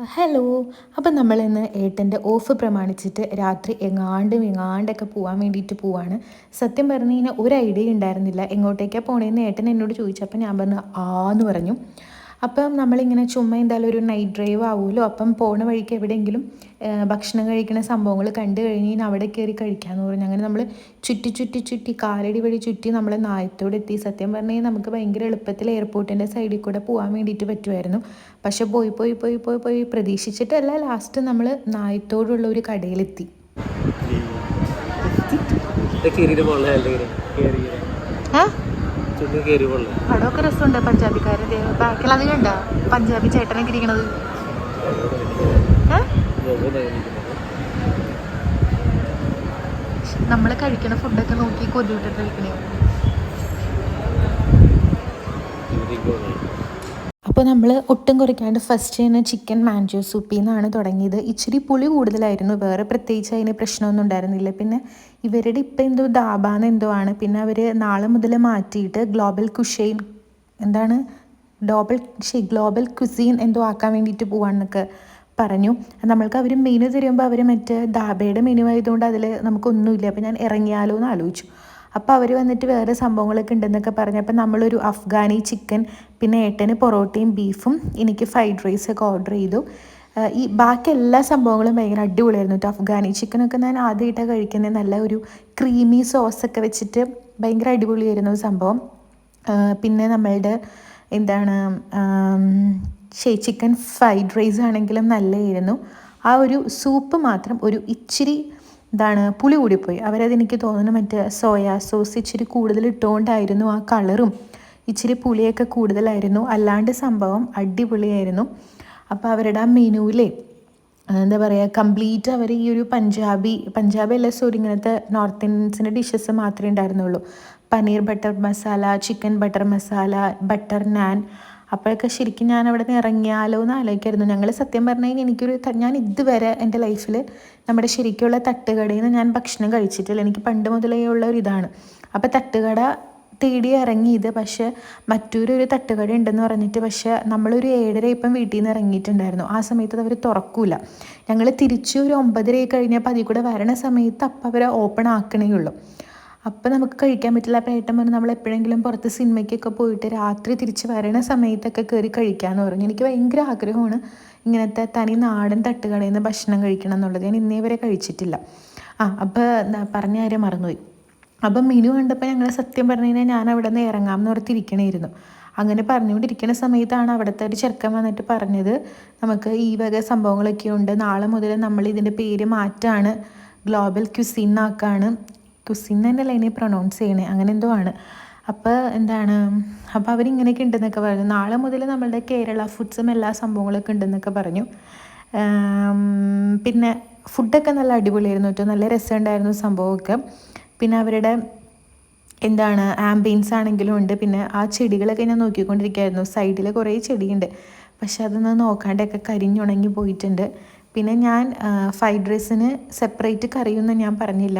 Hello. അപ്പം നമ്മളിന്ന് ഏട്ടൻ്റെ ഓഫ് പ്രമാണിച്ചിട്ട് രാത്രി എങ്ങാണ്ടൊക്കെ പോകാൻ വേണ്ടിയിട്ട് പോവാണ്. സത്യം പറഞ്ഞു കഴിഞ്ഞാൽ ഒരു ഐഡിയ ഉണ്ടായിരുന്നില്ല എങ്ങോട്ടേക്കാണ് പോണേന്ന് ഏട്ടൻ എന്നോട് ചോദിച്ചപ്പോൾ ഞാൻ പറഞ്ഞു ആന്ന് പറഞ്ഞു. അപ്പം നമ്മളിങ്ങനെ ചുമ്മാ എന്തായാലും ഒരു നൈറ്റ് ഡ്രൈവ് ആവുമല്ലോ, അപ്പം പോണ വഴിക്ക് എവിടെയെങ്കിലും ഭക്ഷണം കഴിക്കുന്ന സംഭവങ്ങൾ കണ്ടു കഴിഞ്ഞ് കഴിഞ്ഞാൽ അവിടെ കയറി കഴിക്കാമെന്ന് പറഞ്ഞു. അങ്ങനെ നമ്മൾ ചുറ്റി കാലടി വഴി ചുറ്റി നമ്മൾ നായത്തോടെത്തി. സത്യം പറഞ്ഞു കഴിഞ്ഞാൽ നമുക്ക് ഭയങ്കര എളുപ്പത്തിൽ എയർപോർട്ടിൻ്റെ സൈഡിൽ കൂടെ പോകാൻ വേണ്ടിയിട്ട് പറ്റുമായിരുന്നു. പക്ഷെ പോയി പ്രതീക്ഷിച്ചിട്ടല്ല, ലാസ്റ്റ് നമ്മൾ നായത്തോടുള്ള ഒരു കടയിലെത്തി. പടമൊക്കെ രസമുണ്ട്. പഞ്ചാബിക്കാരൻ്റെ ബാക്കിൽ അത് കണ്ട പഞ്ചാബി ചേട്ടനൊക്കെ ഇരിക്കണത്. നമ്മൾ കഴിക്കണ ഫുഡൊക്കെ നോക്കി കൊതിവിട്ടിട്ട് കഴിക്കണേ. അപ്പോൾ നമ്മൾ ഒട്ടും കുറയ്ക്കാണ്ട് ഫസ്റ്റ് തന്നെ ചിക്കൻ മാഞ്ചോ സൂപ്പിൽ നിന്നാണ് തുടങ്ങിയത്. ഇച്ചിരി പുളി കൂടുതലായിരുന്നു, വേറെ പ്രത്യേകിച്ച് അതിന് പ്രശ്നമൊന്നും ഉണ്ടായിരുന്നില്ല. പിന്നെ ഇവരുടെ ഇപ്പം എന്തോ ദാബാന്ന് എന്തോ ആണ്. പിന്നെ അവർ നാളെ മുതൽ മാറ്റിയിട്ട് ഗ്ലോബൽ കുസീൻ എന്തോ ആക്കാൻ വേണ്ടിയിട്ട് പോവാണെന്നൊക്കെ പറഞ്ഞു. നമ്മൾക്ക് അവർ മെനു തരുമ്പോൾ അവർ മറ്റേ ദാബയുടെ മെനു ആയതുകൊണ്ട് അതിൽ നമുക്കൊന്നുമില്ല. അപ്പോൾ ഞാൻ ഇറങ്ങിയാലോ എന്ന് ആലോചിച്ചു. അപ്പോൾ അവർ വന്നിട്ട് വേറെ സംഭവങ്ങളൊക്കെ ഉണ്ടെന്നൊക്കെ പറഞ്ഞു. അപ്പോൾ നമ്മളൊരു അഫ്ഗാനി ചിക്കൻ, പിന്നെ ഏട്ടന് പൊറോട്ടയും ബീഫും, എനിക്ക് ഫ്രൈഡ് റൈസൊക്കെ ഓർഡർ ചെയ്തു. ഈ ബാക്കി എല്ലാ സംഭവങ്ങളും ഭയങ്കര അടിപൊളിയായിരുന്നു കേട്ടോ. അഫ്ഗാനി ചിക്കനൊക്കെ ഞാൻ ആദ്യമായിട്ടാണ് കഴിക്കുന്നത്. നല്ല ഒരു ക്രീമി സോസൊക്കെ വെച്ചിട്ട് ഭയങ്കര അടിപൊളിയായിരുന്നു സംഭവം. പിന്നെ നമ്മളുടെ ചിക്കൻ ഫ്രൈഡ് റൈസ് ആണെങ്കിലും നല്ലതായിരുന്നു. ആ ഒരു സൂപ്പ് മാത്രം ഒരു ഇച്ചിരി പുളി കൂടിപ്പോയി. അവരതെനിക്ക് തോന്നുന്നു മറ്റേ സോയാ സോസ് ഇച്ചിരി കൂടുതൽ ഇട്ടുകൊണ്ടായിരുന്നു. ആ കളറും ഇച്ചിരി പുളിയൊക്കെ കൂടുതലായിരുന്നു. അല്ലാണ്ട് സംഭവം അടിപൊളിയായിരുന്നു. അപ്പോൾ അവരുടെ ആ മെനുവിലെ കംപ്ലീറ്റ് അവർ ഈ ഒരു പഞ്ചാബി അല്ല, ഇങ്ങനത്തെ നോർത്ത് ഇന്ത്യൻസിൻ്റെ ഡിഷസ് മാത്രമേ ഉണ്ടായിരുന്നുള്ളൂ. Paneer butter masala, chicken butter masala, butter naan. അപ്പോഴൊക്കെ ശരിക്കും ഞാൻ അവിടെ നിന്ന് ഇറങ്ങിയാലോ എന്ന് ആലോചിക്കായിരുന്നു. ഞങ്ങൾ സത്യം പറഞ്ഞു കഴിഞ്ഞാൽ ഞാൻ ഇതുവരെ എൻ്റെ ലൈഫിൽ നമ്മുടെ ശരിക്കുള്ള തട്ടുകടയിൽ നിന്ന് ഞാൻ ഭക്ഷണം കഴിച്ചിട്ടില്ല. എനിക്ക് പണ്ട് മുതലേ ഉള്ള ഒരു ഇതാണ്. അപ്പോൾ തട്ടുകട തേടി ഇറങ്ങിയത്. പക്ഷേ മറ്റൊരു തട്ടുകട ഉണ്ടെന്ന് പറഞ്ഞിട്ട്, പക്ഷേ നമ്മളൊരു 7:30 ഇപ്പം വീട്ടിൽ നിന്ന് ഇറങ്ങിയിട്ടുണ്ടായിരുന്നു. ആ സമയത്ത് അവർ തുറക്കൂല. ഞങ്ങൾ തിരിച്ച് ഒരു 9:30 കഴിഞ്ഞപ്പോൾ അതിൽ കൂടെ വരണ സമയത്ത് അപ്പം അവർ ഓപ്പൺ ആക്കണേ ഉള്ളൂ. അപ്പം നമുക്ക് കഴിക്കാൻ പറ്റില്ല. അപ്പോൾ ഏട്ടൻ പറഞ്ഞു നമ്മൾ എപ്പോഴെങ്കിലും പുറത്ത് സിനിമയ്ക്കൊക്കെ പോയിട്ട് രാത്രി തിരിച്ച് വരണ സമയത്തൊക്കെ കയറി കഴിക്കാമെന്ന് പറഞ്ഞു. എനിക്ക് ഭയങ്കര ആഗ്രഹമാണ് ഇങ്ങനത്തെ തനി നാടൻ തട്ടുകടയിൽ നിന്ന് ഭക്ഷണം കഴിക്കണം എന്നുള്ളത്. ഞാൻ ഇന്നേ വരെ കഴിച്ചിട്ടില്ല. അപ്പോൾ പറഞ്ഞ കാര്യം മറന്നുപോയി. അപ്പം മെനു കണ്ടപ്പോൾ ഞങ്ങൾ സത്യം പറഞ്ഞു കഴിഞ്ഞാൽ ഞാൻ അവിടെ നിന്ന് ഇറങ്ങാമെന്ന് ഓർത്തിരിക്കണമായിരുന്നു. അങ്ങനെ പറഞ്ഞുകൊണ്ടിരിക്കുന്ന സമയത്താണ് അവിടുത്തെ ഒരു ചെറുക്കൻ വന്നിട്ട് പറഞ്ഞത്, നമുക്ക് ഈ വക സംഭവങ്ങളൊക്കെ ഉണ്ട്, നാളെ മുതൽ നമ്മൾ ഇതിൻ്റെ പേര് മാറ്റാണ്, ഗ്ലോബൽ ക്യുസീൻ ആക്കാണ്. ക്യുസീൻ തന്നെയല്ല അതിനെ പ്രൊനൗൺസ് ചെയ്യണേ, അങ്ങനെ എന്തോ ആണ്. അപ്പോൾ അപ്പോൾ അവരിങ്ങനെയൊക്കെ ഉണ്ടെന്നൊക്കെ പറഞ്ഞു. നാളെ മുതൽ നമ്മളുടെ കേരള ഫുഡ്സും എല്ലാ സംഭവങ്ങളൊക്കെ ഉണ്ടെന്നൊക്കെ പറഞ്ഞു. പിന്നെ ഫുഡൊക്കെ നല്ല അടിപൊളിയായിരുന്നു കേട്ടോ, നല്ല രസമുണ്ടായിരുന്നു സംഭവമൊക്കെ. പിന്നെ അവരുടെ ആംബിയൻസ് ആണെങ്കിലും ഉണ്ട്. പിന്നെ ആ ചെടികളൊക്കെ ഞാൻ നോക്കിക്കൊണ്ടിരിക്കുകയായിരുന്നു. സൈഡിൽ കുറേ ചെടിയുണ്ട്, പക്ഷെ അതൊന്നും നോക്കാണ്ടൊക്കെ കരിഞ്ഞുണങ്ങി പോയിട്ടുണ്ട്. പിന്നെ ഞാൻ ഫ്രൈഡ് റൈസിന് സെപ്പറേറ്റ് കറിയൊന്നും ഞാൻ പറഞ്ഞില്ല.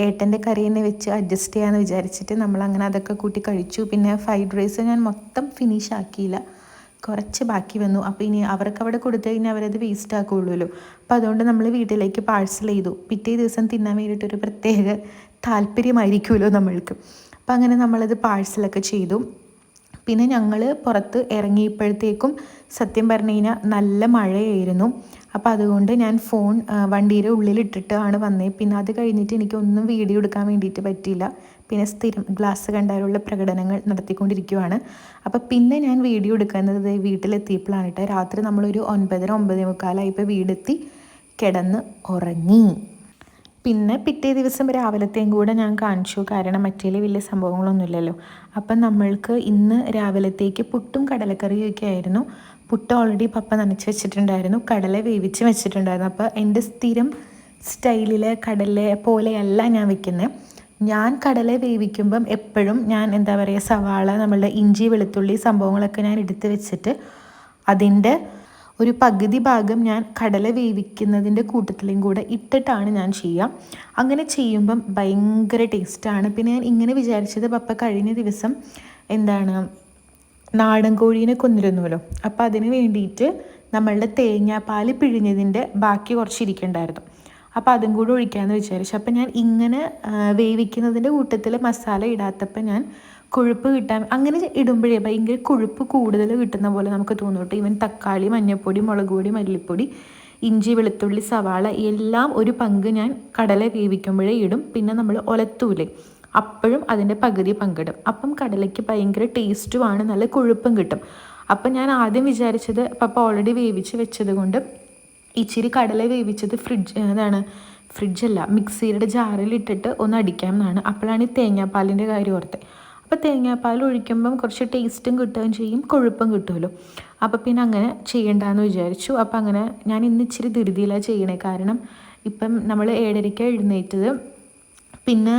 ഏട്ടൻ്റെ കറി തന്നെ വെച്ച് അഡ്ജസ്റ്റ് ചെയ്യാമെന്ന് വിചാരിച്ചിട്ട് നമ്മളങ്ങനെ അതൊക്കെ കൂട്ടി കഴിച്ചു. പിന്നെ ഫ്രൈഡ് റൈസ് ഞാൻ മൊത്തം ഫിനിഷ് ആക്കിയില്ല, കുറച്ച് ബാക്കി വന്നു. അപ്പോൾ ഇനി അവർക്ക് അവിടെ കൊടുത്തു കഴിഞ്ഞാൽ അവരത് വേസ്റ്റ് ആക്കുകയുള്ളൂ. അപ്പോൾ അതുകൊണ്ട് നമ്മൾ വീട്ടിലേക്ക് പാഴ്സൽ ചെയ്തു. പിറ്റേ ദിവസം തിന്നാൻ വേണ്ടിയിട്ടൊരു പ്രത്യേക താല്പര്യമായിരിക്കുമല്ലോ നമ്മൾക്ക്. അപ്പോൾ അങ്ങനെ നമ്മളത് പാഴ്സലൊക്കെ ചെയ്തു. പിന്നെ ഞങ്ങൾ പുറത്ത് ഇറങ്ങിയപ്പോഴത്തേക്കും സത്യം പറഞ്ഞു കഴിഞ്ഞാൽ നല്ല മഴയായിരുന്നു. അപ്പോൾ അതുകൊണ്ട് ഞാൻ ഫോൺ വണ്ടിയുടെ ഉള്ളിലിട്ടിട്ടാണ് വന്നത്. പിന്നെ അത് കഴിഞ്ഞിട്ട് എനിക്കൊന്നും വീഡിയോ എടുക്കാൻ വേണ്ടിയിട്ട് പറ്റിയില്ല. പിന്നെ സ്ഥിരം ഗ്ലാസ് കണ്ടാലുള്ള പ്രകടനങ്ങൾ നടത്തിക്കൊണ്ടിരിക്കുകയാണ്. അപ്പോൾ പിന്നെ ഞാൻ വീഡിയോ എടുക്കുന്നത് വീട്ടിലെത്തിയപ്പോഴാണ് കേട്ടോ. രാത്രി നമ്മളൊരു 9:30-9:45 വീടെത്തി കിടന്ന് ഉറങ്ങി. പിന്നെ പിറ്റേ ദിവസം രാവിലത്തെയും കൂടെ ഞാൻ കാണിച്ചു, കാരണം മറ്റേ വലിയ സംഭവങ്ങളൊന്നുമില്ലല്ലോ. അപ്പം നമ്മൾക്ക് ഇന്ന് രാവിലത്തേക്ക് പുട്ടും കടലക്കറിയൊക്കെ ആയിരുന്നു. പുട്ട് ഓൾറെഡി പപ്പ നനച്ച് വെച്ചിട്ടുണ്ടായിരുന്നു, കടല വേവിച്ച് വെച്ചിട്ടുണ്ടായിരുന്നു. അപ്പോൾ എൻ്റെ സ്ഥിരം സ്റ്റൈലിൽ കടല പോലെയല്ല ഞാൻ വെക്കുന്നത്. ഞാൻ കടല വേവിക്കുമ്പം എപ്പോഴും ഞാൻ സവാള, നമ്മളുടെ ഇഞ്ചി വെളുത്തുള്ളി സംഭവങ്ങളൊക്കെ ഞാൻ എടുത്ത് വെച്ചിട്ട് അതിൻ്റെ ഒരു പകുതി ഭാഗം ഞാൻ കടല വേവിക്കുന്നതിൻ്റെ കൂട്ടത്തിലും കൂടെ ഇട്ടിട്ടാണ് ഞാൻ ചെയ്യുക. അങ്ങനെ ചെയ്യുമ്പം ഭയങ്കര ടേസ്റ്റാണ്. പിന്നെ ഞാൻ ഇങ്ങനെ വിചാരിച്ചത്, പപ്പ കഴിഞ്ഞ ദിവസം നാടൻ കോഴീനെ കൊന്നിരുന്നുവല്ലോ. അപ്പോൾ അതിന് വേണ്ടിയിട്ട് നമ്മളുടെ തേങ്ങാപ്പാൽ പിഴിഞ്ഞതിൻ്റെ ബാക്കി കുറച്ചിരിക്കണ്ടായിരുന്നു. അപ്പോൾ അതും കൂടി ഒഴിക്കാമെന്ന് വിചാരിച്ചു. അപ്പോൾ ഞാൻ ഇങ്ങനെ വേവിക്കുന്നതിൻ്റെ കൂട്ടത്തിൽ മസാല ഇടാത്തപ്പോൾ ഞാൻ കൊഴുപ്പ് കിട്ടാൻ അങ്ങനെ ഇടുമ്പോഴേ ഭയങ്കര കൊഴുപ്പ് കൂടുതൽ കിട്ടുന്ന പോലെ നമുക്ക് തോന്നും കേട്ടോ. ഈവൻ തക്കാളി, മഞ്ഞൾപ്പൊടി, മുളക് പൊടി, മല്ലിപ്പൊടി, ഇഞ്ചി, വെളുത്തുള്ളി, സവാള എല്ലാം ഒരു പങ്ക് ഞാൻ കടല വേവിക്കുമ്പോഴേ ഇടും. പിന്നെ നമ്മൾ ഒലത്തൂലേ, അപ്പോഴും അതിൻ്റെ പകുതി പങ്കിടും. അപ്പം കടലയ്ക്ക് ഭയങ്കര ടേസ്റ്റുമാണ്, നല്ല കൊഴുപ്പും കിട്ടും. അപ്പം ഞാൻ ആദ്യം വിചാരിച്ചത് പപ്പ ഓൾറെഡി വേവിച്ച് വെച്ചത് കൊണ്ട് ഇച്ചിരി കടല വേവിച്ചത് ഫ്രിഡ്ജല്ല മിക്സിയുടെ ജാറിൽ ഇട്ടിട്ട് ഒന്ന് അടിക്കാം എന്നാണ്. അപ്പോഴാണ് ഈ തേങ്ങാപ്പാലിൻ്റെ കാര്യം ഓർത്തത്. അപ്പോൾ തേങ്ങാപ്പാൽ ഒഴിക്കുമ്പം കുറച്ച് ടേസ്റ്റും കിട്ടുകയും ചെയ്യും, കൊഴുപ്പും കിട്ടുമല്ലോ. അപ്പോൾ പിന്നെ അങ്ങനെ ചെയ്യണ്ടെന്ന് വിചാരിച്ചു. അപ്പോൾ അങ്ങനെ ഞാൻ ഇന്ന് ഇച്ചിരി ധൃതിയിലാണ് ചെയ്യണേ. കാരണം ഇപ്പം നമ്മൾ 7:30 എഴുന്നേറ്റത്. പിന്നെ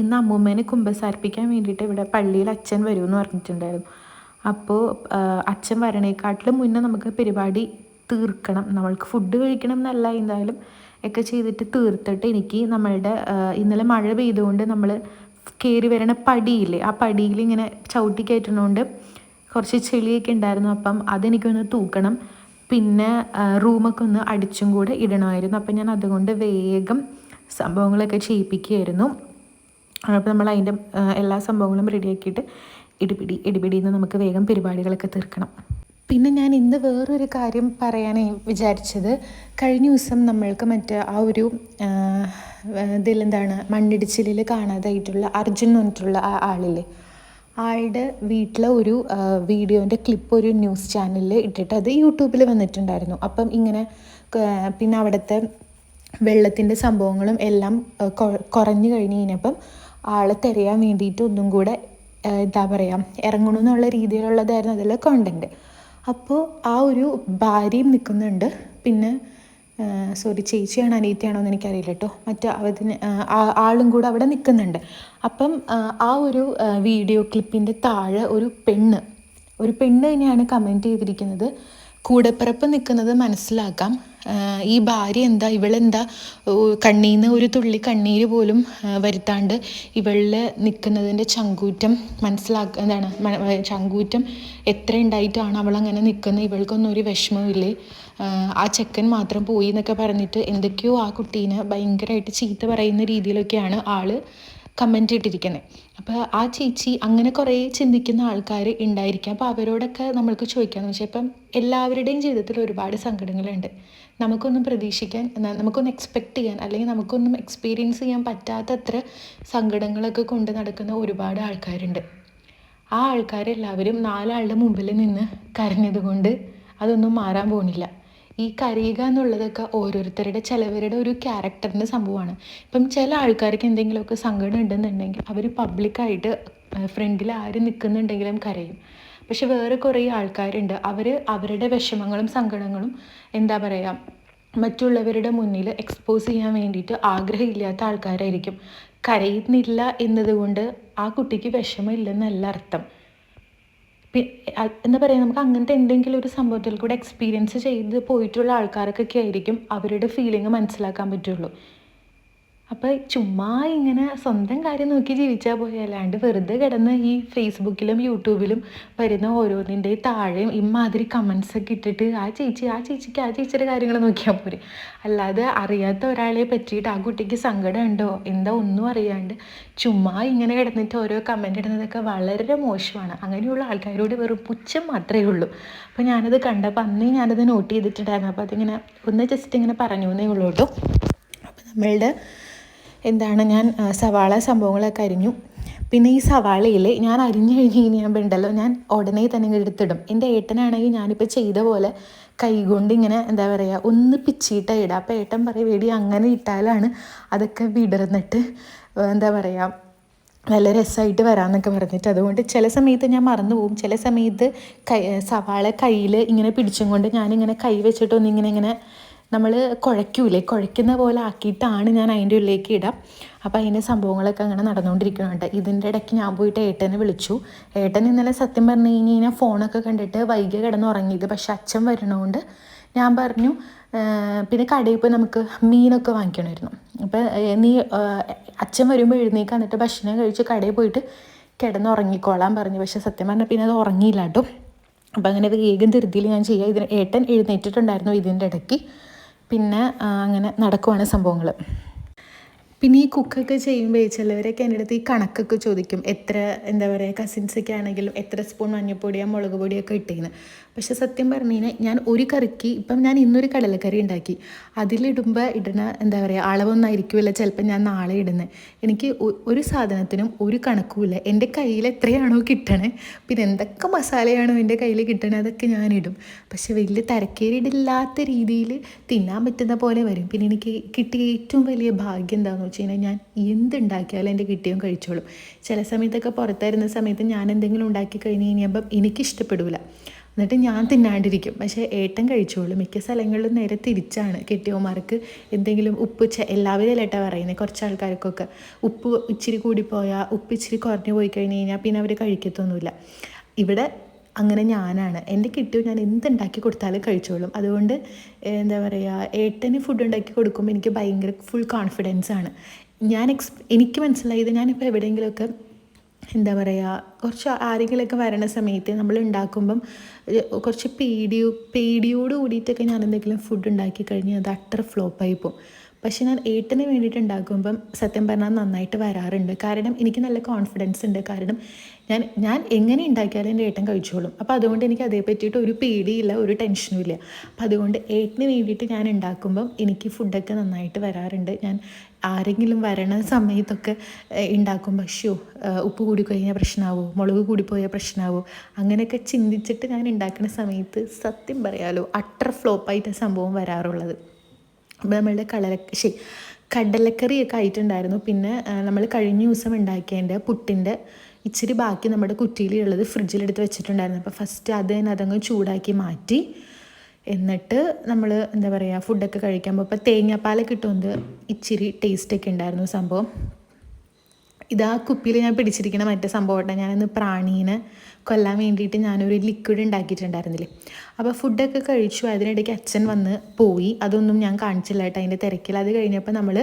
ഇന്ന് അമ്മൂമ്മേനെ കുമ്പസാരിപ്പിക്കാൻ വേണ്ടിയിട്ട് ഇവിടെ പള്ളിയിൽ അച്ഛൻ വരുമെന്ന് പറഞ്ഞിട്ടുണ്ടായിരുന്നു. അപ്പോൾ അച്ഛൻ വരണേക്കാട്ടിലും മുന്നേ നമുക്ക് പരിപാടി തീർക്കണം. നമ്മൾക്ക് ഫുഡ് കഴിക്കണം എന്നല്ല, എന്തായാലും ഒക്കെ ചെയ്തിട്ട് തീർത്തിട്ട് എനിക്ക് നമ്മളുടെ ഇന്നലെ മഴ പെയ്തുകൊണ്ട് നമ്മൾ കയറി വരണ പടിയില്ലേ, ആ പടിയിൽ ഇങ്ങനെ ചവിട്ടി കയറ്റുന്നതുകൊണ്ട് കുറച്ച് ചെളിയൊക്കെ ഉണ്ടായിരുന്നു. അപ്പം അതെനിക്കൊന്ന് തൂക്കണം. പിന്നെ റൂമൊക്കെ ഒന്ന് അടിച്ചും കൂടെ ഇടണമായിരുന്നു. അപ്പം ഞാൻ അതുകൊണ്ട് വേഗം സംഭവങ്ങളൊക്കെ ചെയ്യിപ്പിക്കുകയായിരുന്നു. അപ്പോൾ നമ്മൾ അതിൻ്റെ എല്ലാ സംഭവങ്ങളും റെഡിയാക്കിയിട്ട് ഇടിപിടിയിൽ നിന്ന് നമുക്ക് വേഗം പരിപാടികളൊക്കെ തീർക്കണം. പിന്നെ ഞാൻ ഇന്ന് വേറൊരു കാര്യം പറയാനായി വിചാരിച്ചത്, കഴിഞ്ഞ ദിവസം നമ്മൾക്ക് മറ്റേ ആ ഒരു മണ്ണിടിച്ചിലിൽ കാണാതായിട്ടുള്ള അർജുൻ എന്ന് പറഞ്ഞിട്ടുള്ള ആ ആളില്ലേ, ആളുടെ വീട്ടിലെ ഒരു വീഡിയോൻ്റെ ക്ലിപ്പ് ഒരു ന്യൂസ് ചാനലിൽ ഇട്ടിട്ട് അത് യൂട്യൂബിൽ വന്നിട്ടുണ്ടായിരുന്നു. അപ്പം ഇങ്ങനെ പിന്നെ അവിടുത്തെ വെള്ളത്തിൻ്റെ സംഭവങ്ങളും എല്ലാം കുറഞ്ഞു കഴിഞ്ഞ് കഴിഞ്ഞപ്പം ആളെ തിരയാൻ വേണ്ടിയിട്ട് ഒന്നും കൂടെ ഇറങ്ങണമെന്നുള്ള രീതിയിലുള്ളതായിരുന്നു അതിലെ കോണ്ടൻറ്റ്. അപ്പോൾ ആ ഒരു ഭാര്യയും നിൽക്കുന്നുണ്ട്, പിന്നെ ചേച്ചിയാണോ അനിയത്തിയാണോ എന്ന് എനിക്കറിയില്ല കേട്ടോ, അതിന് ആളും കൂടെ അവിടെ നിൽക്കുന്നുണ്ട്. അപ്പം ആ ഒരു വീഡിയോ ക്ലിപ്പിൻ്റെ താഴെ ഒരു പെണ്ണ് തന്നെയാണ് കമൻറ്റ് ചെയ്തിരിക്കുന്നത്. കൂടപ്പിറപ്പ് നിൽക്കുന്നത് മനസ്സിലാക്കാം, ഈ ഭാര്യ ഇവളെന്താ കണ്ണീന്ന് ഒരു തുള്ളി കണ്ണീര് പോലും വരുത്താണ്ട് ഇവളിൽ നിൽക്കുന്നതിൻ്റെ ചങ്കൂറ്റം ചങ്കൂറ്റം എത്ര ഉണ്ടായിട്ടാണ് അവളങ്ങനെ നിൽക്കുന്നത്, ഇവൾക്കൊന്നും ഒരു വിഷമമില്ലേ, ആ ചെക്കൻ മാത്രം പോയി എന്നൊക്കെ പറഞ്ഞിട്ട് എന്തൊക്കെയോ ആ കുട്ടീനെ ഭയങ്കരമായിട്ട് ചീത്ത പറയുന്ന രീതിയിലൊക്കെയാണ് ആള് കമൻറ്റ് ഇട്ടിരിക്കുന്നത്. അപ്പോൾ ആ ചേച്ചി അങ്ങനെ കുറേ ചിന്തിക്കുന്ന ആൾക്കാർ ഉണ്ടായിരിക്കാം. അപ്പോൾ അവരോടൊക്കെ നമ്മൾക്ക് ചോദിക്കാമെന്ന് വെച്ചാൽ, ഇപ്പം എല്ലാവരുടെയും ജീവിതത്തിൽ ഒരുപാട് സങ്കടങ്ങളുണ്ട്. നമുക്കൊന്നും പ്രതീക്ഷിക്കാൻ, നമുക്കൊന്നും എക്സ്പെക്റ്റ് ചെയ്യാൻ, അല്ലെങ്കിൽ നമുക്കൊന്നും എക്സ്പീരിയൻസ് ചെയ്യാൻ പറ്റാത്തത്ര സങ്കടങ്ങളൊക്കെ കൊണ്ട് നടക്കുന്ന ഒരുപാട് ആൾക്കാരുണ്ട്. ആ ആൾക്കാരെല്ലാവരും 4 ആളുടെ മുമ്പിൽ നിന്ന് കരഞ്ഞത് കൊണ്ട് അതൊന്നും മാറാൻ പോകുന്നില്ല. ഈ കരയുക എന്നുള്ളതൊക്കെ ഓരോരുത്തരുടെ ചിലവരുടെ ഒരു ക്യാരക്ടറിൻ്റെ സംഭവമാണ്. ഇപ്പം ചില ആൾക്കാർക്ക് എന്തെങ്കിലുമൊക്കെ സങ്കടം ഉണ്ടെന്നുണ്ടെങ്കിൽ അവർ പബ്ലിക്കായിട്ട് ഫ്രണ്ടിൽ ആര് നിൽക്കുന്നുണ്ടെങ്കിലും കരയും. പക്ഷെ വേറെ കുറേ ആൾക്കാരുണ്ട്, അവർ അവരുടെ വിഷമങ്ങളും സങ്കടങ്ങളും മറ്റുള്ളവരുടെ മുന്നിൽ എക്സ്പോസ് ചെയ്യാൻ വേണ്ടിയിട്ട് ആഗ്രഹമില്ലാത്ത ആൾക്കാരായിരിക്കും. കരയുന്നില്ല എന്നതുകൊണ്ട് ആ കുട്ടിക്ക് വിഷമമില്ലെന്നല്ല അർത്ഥം. നമുക്ക് അങ്ങനത്തെ എന്തെങ്കിലും ഒരു സംഭവത്തിൽ കൂടെ എക്സ്പീരിയൻസ് ചെയ്ത് പോയിട്ടുള്ള ആൾക്കാർക്കൊക്കെ ആയിരിക്കും അവരുടെ ഫീലിംഗ് മനസ്സിലാക്കാൻ പറ്റുള്ളൂ. അപ്പോൾ ചുമ്മാ ഇങ്ങനെ സ്വന്തം കാര്യം നോക്കി ജീവിച്ചാൽ പോയല്ലാണ്ട് വെറുതെ കിടന്ന് ഈ ഫേസ്ബുക്കിലും യൂട്യൂബിലും വരുന്ന ഓരോന്നിൻ്റെ താഴെയും ഇമാതിരി കമൻസൊക്കെ ഇട്ടിട്ട് ആ ചേച്ചിയുടെ കാര്യങ്ങൾ നോക്കിയാൽ പോരെ. അല്ലാതെ അറിയാത്ത ഒരാളെ പറ്റിയിട്ട് ആ കുട്ടിക്ക് സങ്കടം ഉണ്ടോ എന്താ ഒന്നും അറിയാണ്ട് ചുമ്മാ ഇങ്ങനെ കിടന്നിട്ട് ഓരോ കമൻ്റ് ഇടുന്നതൊക്കെ വളരെ മോശമാണ്. അങ്ങനെയുള്ള ആൾക്കാരോട് വെറും പുച്ഛം മാത്രമേ ഉള്ളൂ. അപ്പോൾ ഞാനത് കണ്ടപ്പോൾ അന്നേ ഞാനത് നോട്ട് ചെയ്തിട്ടുണ്ടായിരുന്നു. അപ്പോൾ അതിങ്ങനെ ഒന്ന് ജസ്റ്റ് ഇങ്ങനെ പറഞ്ഞു എന്നേ ഉള്ളൂ കേട്ടോ. അപ്പോൾ നമ്മളുടെ ഞാൻ സവാള സംഭവങ്ങളൊക്കെ അരിഞ്ഞു. പിന്നെ ഈ സവാളയിൽ ഞാൻ അരിഞ്ഞു കഴിഞ്ഞ് ഞാൻ ഉടനെ തന്നെ എടുത്തിടും. എൻ്റെ ഏട്ടനാണെങ്കിൽ ഞാനിപ്പോൾ ചെയ്ത പോലെ കൈകൊണ്ട് ഇങ്ങനെ ഒന്ന് പിച്ചിയിട്ടാണ് ഇടുക. അപ്പോൾ ഏട്ടൻ പറയും, വേടി അങ്ങനെ ഇട്ടാലാണ് അതൊക്കെ വിടർന്നിട്ട് നല്ല രസമായിട്ട് വരാമെന്നൊക്കെ പറഞ്ഞിട്ട്. അതുകൊണ്ട് ചില സമയത്ത് ഞാൻ മറന്നു പോകും. ചില സമയത്ത് സവാള കയ്യിൽ ഇങ്ങനെ പിടിച്ചും കൊണ്ട് ഞാനിങ്ങനെ കൈ വെച്ചിട്ടൊന്നിങ്ങനെ നമ്മൾ കുഴയ്ക്കുന്ന പോലെ ആക്കിയിട്ടാണ് ഞാൻ അതിൻ്റെ ഉള്ളിലേക്ക് ഇടാം. അപ്പോൾ അതിൻ്റെ സംഭവങ്ങളൊക്കെ അങ്ങനെ നടന്നുകൊണ്ടിരിക്കുന്നുണ്ട്. ഇതിൻ്റെ ഇടയ്ക്ക് ഞാൻ പോയിട്ട് ഏട്ടനെ വിളിച്ചു. ഏട്ടൻ ഇന്നലെ സത്യം പറഞ്ഞു കഴിഞ്ഞാൽ ഫോണൊക്കെ കണ്ടിട്ട് വൈകി കിടന്നുറങ്ങിയത്. പക്ഷെ അച്ഛൻ വരണോണ്ട് ഞാൻ പറഞ്ഞു പിന്നെ കടയിൽ പോയി നമുക്ക് മീനൊക്കെ വാങ്ങിക്കണമായിരുന്നു. അപ്പോൾ നീ അച്ഛൻ വരുമ്പോൾ എഴുന്നേക്കാൻ, എന്നിട്ട് ഭക്ഷണം കഴിച്ച് കടയിൽ പോയിട്ട് കിടന്നുറങ്ങിക്കോളാൻ പറഞ്ഞു. പക്ഷെ സത്യം പറഞ്ഞാൽ പിന്നെ അത് ഉറങ്ങിയില്ല കേട്ടോ. അപ്പം അങ്ങനെ വേഗം ധൃതിയിൽ ഞാൻ ചെയ്യുക. ഇതിന് ഏട്ടൻ എഴുന്നേറ്റിട്ടുണ്ടായിരുന്നു ഇതിൻ്റെ ഇടയ്ക്ക്. പിന്നെ അങ്ങനെ നടക്കുവാണ് സംഭവങ്ങൾ. പിന്നെ ഈ കുക്കൊക്കെ ചെയ്യുമ്പോൾ ചിലവരൊക്കെ എൻ്റെ അടുത്ത് ഈ കണക്കൊക്കെ ചോദിക്കും, എത്ര എന്താ പറയുക കസിൻസൊക്കെ ആണെങ്കിലും എത്ര സ്പൂൺ മഞ്ഞൾപ്പൊടിയോ മുളക് പൊടിയൊക്കെ ഇട്ടേന്ന്. പക്ഷേ സത്യം പറഞ്ഞു കഴിഞ്ഞാൽ ഞാൻ ഒരു കറിക്ക് ഇപ്പം ഞാൻ ഇന്നൊരു കടലക്കറി ഉണ്ടാക്കി, അതിലിടുമ്പോൾ ഇടുന്ന എന്താ പറയുക അളവൊന്നായിരിക്കുമല്ലോ ചിലപ്പോൾ ഞാൻ നാളെ ഇടുന്നത്. എനിക്ക് ഒരു സാധനത്തിനും ഒരു കണക്കുമില്ല. എൻ്റെ കയ്യിൽ എത്രയാണോ കിട്ടണേ, പിന്നെ എന്തൊക്കെ മസാലയാണോ എൻ്റെ കയ്യിൽ കിട്ടണേ അതൊക്കെ ഞാനിടും. പക്ഷെ വലിയ തരക്കേടില്ലാത്ത രീതിയിൽ തിന്നാൻ പറ്റുന്ന പോലെ വരും. പിന്നെ എനിക്ക് കിട്ടിയ ഏറ്റവും വലിയ ഭാഗ്യം എന്താണെന്ന് വെച്ച് കഴിഞ്ഞാൽ ഞാൻ എന്തുണ്ടാക്കിയാലും എൻ്റെ കിട്ടിയും കഴിച്ചോളും. ചില സമയത്തൊക്കെ പുറത്തായിരുന്ന സമയത്ത് ഞാൻ എന്തെങ്കിലും ഉണ്ടാക്കി കഴിഞ്ഞ് കഴിഞ്ഞപ്പം എനിക്കിഷ്ടപ്പെടില്ല, എന്നിട്ട് ഞാൻ തിന്നാണ്ടിരിക്കും. പക്ഷേ ഏട്ടൻ കഴിച്ചോളും. മിക്ക സ്ഥലങ്ങളിലും നേരെ തിരിച്ചാണ്. കെട്ടിയോമാർക്ക് എന്തെങ്കിലും ഉപ്പ് എല്ലാവരും അല്ലേട്ടാ പറയുന്നത്, കുറച്ച് ആൾക്കാർക്കൊക്കെ ഉപ്പ് ഇച്ചിരി കൂടിപ്പോയാൽ ഉപ്പ് ഇച്ചിരി കുറഞ്ഞു പോയി കഴിഞ്ഞ് കഴിഞ്ഞാൽ പിന്നെ അവർ കഴിക്കത്തൊന്നുമില്ല. ഇവിടെ അങ്ങനെ ഞാനാണ്. എൻ്റെ കിട്ടിയോ ഞാൻ എന്തുണ്ടാക്കി കൊടുത്താലും കഴിച്ചോളും. അതുകൊണ്ട് എന്താ പറയുക ഏട്ടന് ഫുഡ് ഉണ്ടാക്കി കൊടുക്കുമ്പോൾ എനിക്ക് ഭയങ്കര ഫുൾ കോൺഫിഡൻസാണ്. എനിക്ക് മനസ്സിലായത് ഞാനിപ്പോൾ എവിടെയെങ്കിലുമൊക്കെ എന്താ പറയുക കുറച്ച് ആരെങ്കിലുമൊക്കെ വരണ സമയത്ത് നമ്മൾ ഉണ്ടാക്കുമ്പം കുറച്ച് പേടിയോട് കൂടിയിട്ടൊക്കെ ഞാൻ എന്തെങ്കിലും ഫുഡ് ഉണ്ടാക്കി കഴിഞ്ഞാൽ അത് അട്ടർ ഫ്ലോപ്പായി പോകും. പക്ഷേ ഞാൻ ഏട്ടന് വേണ്ടിയിട്ട് ഉണ്ടാക്കുമ്പം സത്യം പറഞ്ഞാൽ നന്നായിട്ട് വരാറുണ്ട്. കാരണം എനിക്ക് നല്ല കോൺഫിഡൻസ് ഉണ്ട്. കാരണം ഞാൻ എങ്ങനെ ഉണ്ടാക്കിയാലും എൻ്റെ ഏട്ടൻ കഴിച്ചോളും. അപ്പോൾ അതുകൊണ്ട് എനിക്ക് അതേ പറ്റിയിട്ട് ഒരു പേടിയില്ല, ഒരു ടെൻഷനും ഇല്ല. അപ്പോൾ അതുകൊണ്ട് ഏട്ടന് വേണ്ടിയിട്ട് ഞാൻ ഉണ്ടാക്കുമ്പം എനിക്ക് ഫുഡൊക്കെ നന്നായിട്ട് വരാറുണ്ട്. ഞാൻ ആരെങ്കിലും വരണ സമയത്തൊക്കെ ഉണ്ടാക്കുമ്പോൾ ഉപ്പ് കൂടി കഴിഞ്ഞാൽ പ്രശ്നമാവോ, മുളക് കൂടിപ്പോയാൽ പ്രശ്നമാവോ, അങ്ങനെയൊക്കെ ചിന്തിച്ചിട്ട് ഞാൻ ഉണ്ടാക്കുന്ന സമയത്ത് സത്യം പറയാലോ അട്ടർ ഫ്ലോപ്പായിട്ട് സംഭവം വരാറുള്ളത്. അപ്പോൾ നമ്മളുടെ കടലക്കറിയൊക്കെ ആയിട്ടുണ്ടായിരുന്നു. പിന്നെ നമ്മൾ കഴിഞ്ഞ ദിവസം ഉണ്ടാക്കിയതിൻ്റെ പുട്ടിൻ്റെ ഇച്ചിരി ബാക്കി നമ്മുടെ കുറ്റിയിലുള്ളത് ഫ്രിഡ്ജിലെടുത്ത് വെച്ചിട്ടുണ്ടായിരുന്നു. അപ്പോൾ ഫസ്റ്റ് അതങ്ങ് ചൂടാക്കി മാറ്റി, എന്നിട്ട് നമ്മൾ എന്താ പറയുക ഫുഡൊക്കെ കഴിക്കാൻ പോകുമ്പോൾ തേങ്ങാപ്പാലൊക്കെ ഇട്ടുകൊണ്ട് ഇച്ചിരി ടേസ്റ്റൊക്കെ ഉണ്ടായിരുന്നു സംഭവം. ഇതാ കുപ്പിയിൽ ഞാൻ പിടിച്ചിരിക്കുന്ന മറ്റേ സംഭവമായിട്ട് ഞാനിന്ന് പ്രാണീനെ കൊല്ലാൻ വേണ്ടിയിട്ട് ഞാനൊരു ലിക്വിഡ് ഉണ്ടാക്കിയിട്ടുണ്ടായിരുന്നില്ലേ. അപ്പോൾ ഫുഡൊക്കെ കഴിച്ചു. അതിനിടയ്ക്ക് അച്ഛൻ വന്ന് പോയി. അതൊന്നും ഞാൻ കാണിച്ചില്ല കേട്ടോ അതിൻ്റെ തിരക്കിൽ. അത് കഴിഞ്ഞപ്പോൾ നമ്മൾ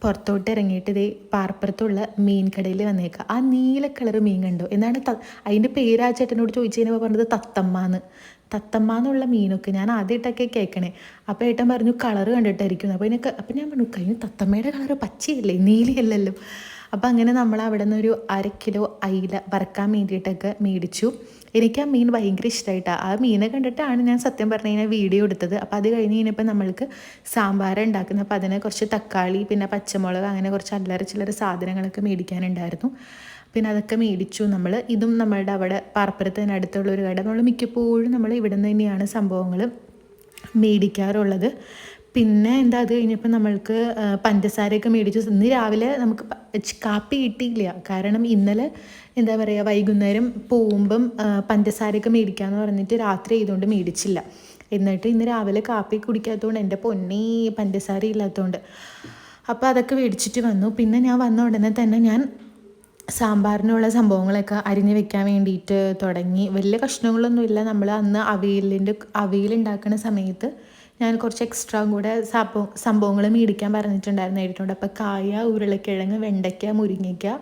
പുറത്തോട്ട് ഇറങ്ങിയിട്ട് ഇതേ പാർപ്പുറത്തുള്ള മീൻ കടയിൽ വന്നേക്കുക. ആ നീല കളർ മീൻ കണ്ടോ, എന്താണ് അതിൻ്റെ പേര് ആ ചേട്ടനോട് ചോദിച്ചു കഴിഞ്ഞപ്പോൾ പറഞ്ഞത് തത്തമ്മ എന്നുള്ള മീനൊക്കെ ഞാൻ ആദ്യമായിട്ടൊക്കെ കേൾക്കണേ. അപ്പോൾ ഏട്ടൻ പറഞ്ഞു കളറ് കണ്ടിട്ടായിരിക്കും. അപ്പോൾ ഞാൻ പറഞ്ഞു കഴിഞ്ഞു തത്തമ്മയുടെ കളറ് പച്ചയല്ലേ, നീലയല്ലല്ലോ. അപ്പോൾ അങ്ങനെ നമ്മൾ അവിടെ നിന്ന് ഒരു 1/2 കിലോ അയില വറക്കാൻ വേണ്ടിയിട്ടൊക്കെ മേടിച്ചു. എനിക്ക് ആ മീൻ ഭയങ്കര ഇഷ്ടമായിട്ടാണ്. ആ മീനെ കണ്ടിട്ടാണ് ഞാൻ സത്യം പറഞ്ഞു കഴിഞ്ഞാൽ വീഡിയോ എടുത്തത്. അപ്പോൾ അത് കഴിഞ്ഞ് കഴിഞ്ഞപ്പോൾ നമ്മൾക്ക് സാമ്പാർ ഉണ്ടാക്കുന്നത്. അപ്പോൾ അതിന് കുറച്ച് തക്കാളി പിന്നെ പച്ചമുളക് അങ്ങനെ കുറച്ച് അല്ലറ ചില്ലറ സാധനങ്ങളൊക്കെ മേടിക്കാനുണ്ടായിരുന്നു. പിന്നെ അതൊക്കെ മേടിച്ചു നമ്മൾ. ഇതും നമ്മളുടെ അവിടെ പാർപ്പുറത്തിനടുത്തുള്ളൊരു കട. നമ്മൾ മിക്കപ്പോഴും നമ്മൾ ഇവിടെ നിന്ന് തന്നെയാണ് സംഭവങ്ങൾ മേടിക്കാറുള്ളത്. പിന്നെ അത് കഴിഞ്ഞപ്പോൾ നമ്മൾക്ക് പഞ്ചസാരയൊക്കെ മേടിച്ചു. ഇന്ന് രാവിലെ നമുക്ക് കാപ്പി കിട്ടിയില്ല. കാരണം ഇന്നലെ എന്താ പറയുക വൈകുന്നേരം പോകുമ്പം പഞ്ചസാരയൊക്കെ മേടിക്കാമെന്ന് പറഞ്ഞിട്ട് രാത്രി ചെയ്തുകൊണ്ട് മേടിച്ചില്ല. എന്നിട്ട് ഇന്ന് രാവിലെ കാപ്പി കുടിക്കാത്തതുകൊണ്ട് എൻ്റെ പൊന്നേ പഞ്ചസാര ഇല്ലാത്തതുകൊണ്ട് അപ്പോൾ അതൊക്കെ മേടിച്ചിട്ട് വന്നു. പിന്നെ ഞാൻ വന്ന ഉടനെ തന്നെ ഞാൻ സാമ്പാറിനുള്ള സംഭവങ്ങളൊക്കെ അരിഞ്ഞ് വെക്കാൻ വേണ്ടിയിട്ട് തുടങ്ങി. വലിയ കഷ്ണങ്ങളൊന്നുമില്ല. നമ്മൾ അന്ന് അവിയലുണ്ടാക്കുന്ന സമയത്ത് ഞാൻ കുറച്ച് എക്സ്ട്രാ കൂടെ സംഭവങ്ങൾ മേടിക്കാൻ പറഞ്ഞിട്ടുണ്ടായിരുന്നു ഏട്ടനോട്. അപ്പോൾ കായ, ഉരുളക്കിഴങ്ങ്, വെണ്ടയ്ക്ക, മുരിങ്ങയ്ക്ക,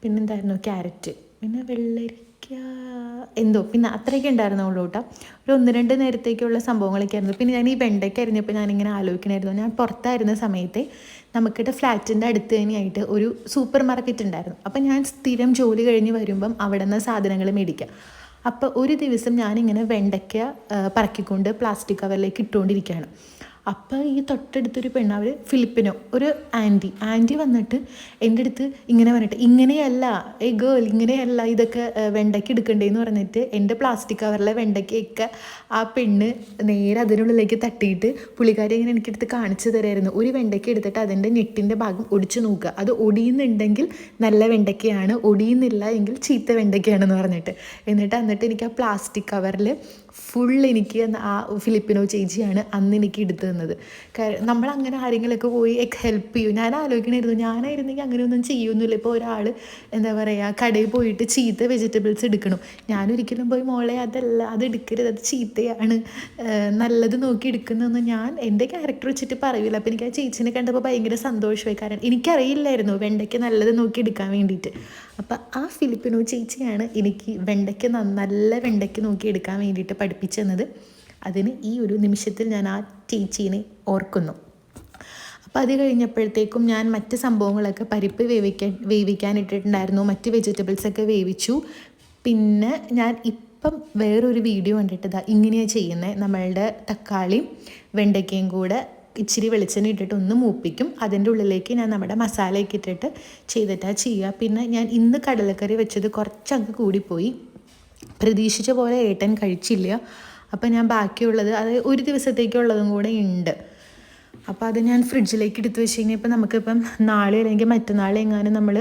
പിന്നെന്തായിരുന്നു ക്യാരറ്റ്, പിന്നെ വെള്ളരിക്ക പിന്നെ അത്രയൊക്കെ ഉണ്ടായിരുന്നുള്ളൂ കേട്ടോ. ഒരു 1-2 നേരത്തേക്കുള്ള സംഭവങ്ങളൊക്കെ ആയിരുന്നു. പിന്നെ ഞാൻ ഈ വെണ്ടയ്ക്ക അരിഞ്ഞപ്പോൾ ഞാനിങ്ങനെ ആലോചിക്കണമായിരുന്നു, ഞാൻ പുറത്തായിരുന്ന സമയത്ത് നമുക്കിട്ട് ഫ്ലാറ്റിൻ്റെ അടുത്ത് തന്നെയായിട്ട് ഒരു സൂപ്പർ മാർക്കറ്റ് ഉണ്ടായിരുന്നു. അപ്പം ഞാൻ സ്ഥിരം ജോലി കഴിഞ്ഞ് വരുമ്പം അവിടെ നിന്ന് സാധനങ്ങൾ മേടിക്കാം. അപ്പോൾ ഒരു ദിവസം ഞാനിങ്ങനെ വെണ്ടയ്ക്ക പറക്കിക്കൊണ്ട് പ്ലാസ്റ്റിക് കവറിലേക്ക് ഇട്ടുകൊണ്ടിരിക്കുകയാണ്. അപ്പോൾ ഈ തൊട്ടടുത്തൊരു പെണ്ണ്, അവർ ഫിലിപ്പിനോ ഒരു ആൻറ്റി വന്നിട്ട് എൻ്റെ അടുത്ത് ഇങ്ങനെ പറഞ്ഞിട്ട്, ഇങ്ങനെയല്ല ഗേൾ ഇങ്ങനെയല്ല ഇതൊക്കെ വെണ്ടയ്ക്ക എടുക്കണ്ടേന്ന് പറഞ്ഞിട്ട് എൻ്റെ പ്ലാസ്റ്റിക് കവറിലെ വെണ്ടയ്ക്കൊക്കെ ആ പെണ്ണ് നേരെ അതിനുള്ളിലേക്ക് തട്ടിയിട്ട് പുള്ളിക്കാരി ഇങ്ങനെ എനിക്കെടുത്ത് കാണിച്ചു തരായിരുന്നു. ഒരു വെണ്ടയ്ക്ക എടുത്തിട്ട് അതിൻ്റെ ഞെട്ടിൻ്റെ ഭാഗം ഒടിച്ചു നോക്കുക, അത് ഒടിയുന്നുണ്ടെങ്കിൽ നല്ല വെണ്ടയ്ക്കയാണ്, ഒടിയുന്നില്ല എങ്കിൽ ചീത്ത വെണ്ടയ്ക്കയാണെന്ന് പറഞ്ഞിട്ട്. എന്നിട്ട് എനിക്ക് ആ പ്ലാസ്റ്റിക് കവറിൽ എനിക്ക് ആ ഫിലിപ്പിനോ ചേച്ചിയാണ് അന്ന് എനിക്ക് എടുത്തു തന്നത്. നമ്മളങ്ങനെ ആരെങ്കിലുമൊക്കെ പോയി ഹെൽപ്പ് ചെയ്യും. ഞാൻ ആലോചിക്കണമായിരുന്നു, ഞാനായിരുന്നെങ്കിൽ അങ്ങനെയൊന്നും ചെയ്യുന്നില്ല. ഇപ്പോൾ ഒരാൾ എന്താ പറയുക കടയിൽ പോയിട്ട് ചീത്ത വെജിറ്റബിൾസ് എടുക്കണം, ഞാനൊരിക്കലും പോയി മോളെ അത് എടുക്കരുത്, അത് ചീത്തയാണ്, നല്ലത് നോക്കി എടുക്കുന്നതെന്ന് ഞാൻ എൻ്റെ ക്യാരക്ടർ വെച്ചിട്ട് പറയില്ല. അപ്പോൾ എനിക്ക് ആ ചേച്ചിനെ കണ്ടപ്പോൾ ഭയങ്കര സന്തോഷമായി. കാരണം എനിക്കറിയില്ലായിരുന്നു വെണ്ടയ്ക്ക് നല്ലത് നോക്കി എടുക്കാൻ വേണ്ടിയിട്ട്. അപ്പോൾ ആ ഫിലിപ്പിനോ ചേച്ചിയാണ് എനിക്ക് വെണ്ടയ്ക്ക് നല്ല വെണ്ടയ്ക്ക് നോക്കി എടുക്കാൻ വേണ്ടിയിട്ട് പഠിപ്പിച്ചു തന്നത്. അതിന് ഈ ഒരു നിമിഷത്തിൽ ഞാൻ ആ ചേച്ചീനെ ഓർക്കുന്നു. അപ്പോൾ അത് കഴിഞ്ഞപ്പോഴത്തേക്കും ഞാൻ മറ്റ് സംഭവങ്ങളൊക്കെ പരിപ്പ് വേവിക്കാൻ ഇട്ടിട്ടുണ്ടായിരുന്നു, മറ്റ് വെജിറ്റബിൾസൊക്കെ വേവിച്ചു. പിന്നെ ഞാൻ ഇപ്പം വേറൊരു വീഡിയോ കണ്ടിട്ട് ഇങ്ങനെയാണ് ചെയ്യുന്നത്. നമ്മളുടെ തക്കാളിയും വെണ്ടയ്ക്കയും കൂടെ ഇച്ചിരി വെളിച്ചെണ്ണ ഇട്ടിട്ട് ഒന്ന് മൂപ്പിക്കും. അതിൻ്റെ ഉള്ളിലേക്ക് ഞാൻ നമ്മുടെ മസാലയൊക്കെ ഇട്ടിട്ട് ചെയ്തിട്ടാണ് ചെയ്യുക. പിന്നെ ഞാൻ ഇന്ന് കടലക്കറി വെച്ചത് കുറച്ചങ്ങ് കൂടിപ്പോയി, പ്രതീക്ഷിച്ച പോലെ ഏട്ടൻ കഴിച്ചില്ല. അപ്പോൾ ഞാൻ ബാക്കിയുള്ളത് അത് ഒരു ദിവസത്തേക്കുള്ളതും കൂടെ ഉണ്ട്. അപ്പോൾ അത് ഞാൻ ഫ്രിഡ്ജിലേക്ക് എടുത്ത് വെച്ച് കഴിഞ്ഞാൽ ഇപ്പം നമുക്കിപ്പം നാളെ അല്ലെങ്കിൽ മറ്റന്നാൾ എങ്ങാനും നമ്മൾ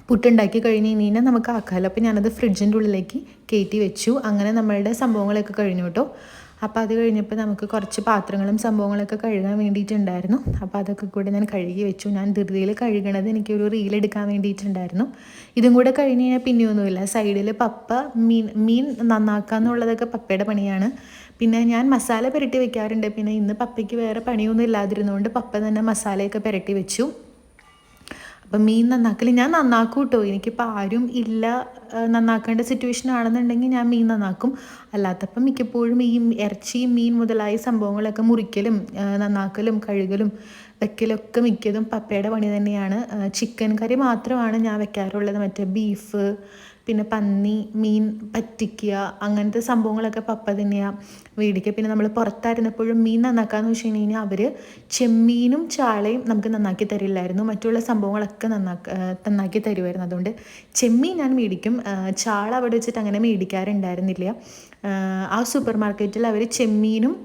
പുട്ടുണ്ടാക്കി കഴിഞ്ഞ് കഴിഞ്ഞാൽ നമുക്ക് ആക്കാമല്ലോ. അപ്പോൾ ഞാനത് ഫ്രിഡ്ജിൻ്റെ ഉള്ളിലേക്ക് കയറ്റി വെച്ചു. അങ്ങനെ നമ്മളുടെ സംഭവങ്ങളൊക്കെ കഴിഞ്ഞു കേട്ടോ. അപ്പോൾ അത് കഴിഞ്ഞപ്പോൾ നമുക്ക് കുറച്ച് പാത്രങ്ങളും സംഭവങ്ങളൊക്കെ കഴുകാൻ വേണ്ടിയിട്ടുണ്ടായിരുന്നു. അപ്പോൾ അതൊക്കെ കൂടെ ഞാൻ കഴുകി വെച്ചു. ഞാൻ ധൃതിയിൽ കഴുകണത് എനിക്കൊരു റീലെടുക്കാൻ വേണ്ടിയിട്ടുണ്ടായിരുന്നു. ഇതും കൂടെ കഴിഞ്ഞ് കഴിഞ്ഞാൽ പിന്നെയൊന്നുമില്ല. സൈഡിൽ പപ്പ മീൻ നന്നാക്കുക എന്നുള്ളതൊക്കെ പപ്പയുടെ പണിയാണ്. പിന്നെ ഞാൻ മസാല പുരട്ടി വെക്കാറുണ്ട്. പിന്നെ ഇന്ന് പപ്പയ്ക്ക് വേറെ പണിയൊന്നും ഇല്ലാതിരുന്നതുകൊണ്ട് പപ്പ തന്നെ മസാലയൊക്കെ പുരട്ടി വെച്ചു. അപ്പം മീൻ നന്നാക്കൽ ഞാൻ നന്നാക്കും കേട്ടോ. എനിക്കിപ്പോൾ ആരും ഇല്ല നന്നാക്കേണ്ട സിറ്റുവേഷൻ ആണെന്നുണ്ടെങ്കിൽ ഞാൻ മീൻ നന്നാക്കും. അല്ലാത്തപ്പം മിക്കപ്പോഴും ഈ ഇറച്ചി മീൻ മുതലായ സംഭവങ്ങളൊക്കെ മുറിക്കലും നന്നാക്കലും കഴുകലും വെക്കലൊക്കെ മിക്കതും പപ്പയുടെ പണി തന്നെയാണ്. ചിക്കൻ കറി മാത്രമാണ് ഞാൻ വെക്കാറുള്ളത്. മറ്റേ ബീഫ്, പിന്നെ പന്നി, മീൻ പറ്റിക്കുക, അങ്ങനത്തെ സംഭവങ്ങളൊക്കെ പപ്പ തന്നെയാണ് മേടിക്കുക. പിന്നെ നമ്മൾ പുറത്തായിരുന്നപ്പോഴും മീൻ നന്നാക്കാന്ന് വെച്ച് കഴിഞ്ഞാൽ അവർ ചെമ്മീനും ചാളയും നമുക്ക് നന്നാക്കി തരില്ലായിരുന്നു, മറ്റുള്ള സംഭവങ്ങളൊക്കെ നന്നാക്കി തരുമായിരുന്നു. അതുകൊണ്ട് ചെമ്മീൻ ഞാൻ മേടിക്കും, ചാള അവിടെ വെച്ചിട്ട് അങ്ങനെ മേടിക്കാറുണ്ടായിരുന്നില്ല. ആ സൂപ്പർ മാർക്കറ്റിൽ അവർ ചെമ്മീനും